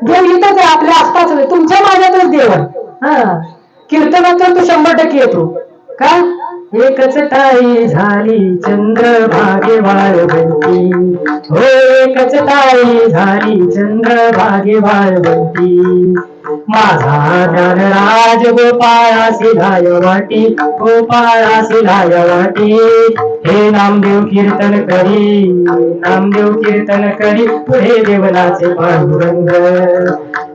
देव इथंच आहे, आपल्या आसपास आहे, तुमच्या माझ्यातच देव आहे. हा कीर्तनात तो 100% येतो. का एकच ताई झाली चंद्रभागे वाळवंती, हो एकच ताई झाली चंद्रभागे वाळवंती, माझा ज्ञानराज गोपाळासी लाय वाटी, गोपाळासी लाय वाटी, हे नामदेव कीर्तन करी, नामदेव कीर्तन करी, पुढे देवनाचे पांडुरंग,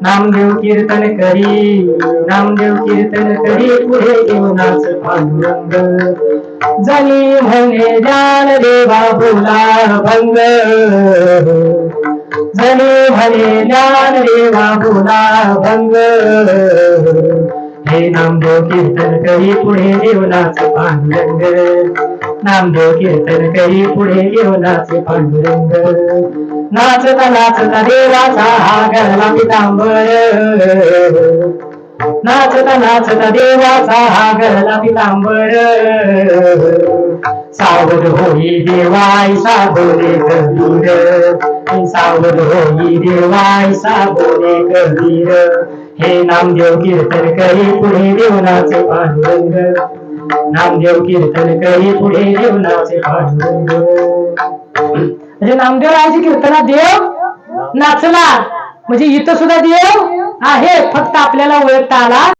नामदेव कीर्तन करी, नामदेव कीर्तन करी, पुढे देवनाचे पांडुरंग, जनी म्हणे ज्ञानदेवा बोला भंग, जनी म्हणे ज्ञानदेवा बोला भंग, हे नामदेव कीर्तन करी, पुढे देवनाचे पांडुरंग, नामदेव कीर्तन करी, पुढे देवनाचे पांडुरंग, नाचता नाचता देवाचा हा गळला पितांबर, नाचता नाचता देवाचा हा गळला पितांबर, सावध होई देवाई साबोले कबीर, सावध होई देवाई साबोले कबीर, हे नामदेव कीर्तन करी, पुढे देवनाचे पांडुरंग, नामदेव कीर्तन करी, पुढे देवनाचे पांडुरंग. म्हणजे नामदेवरायाची कीर्तनात देव नाचला, म्हणजे इथं सुद्धा देव आहे, फक्त आपल्याला ओळखता आला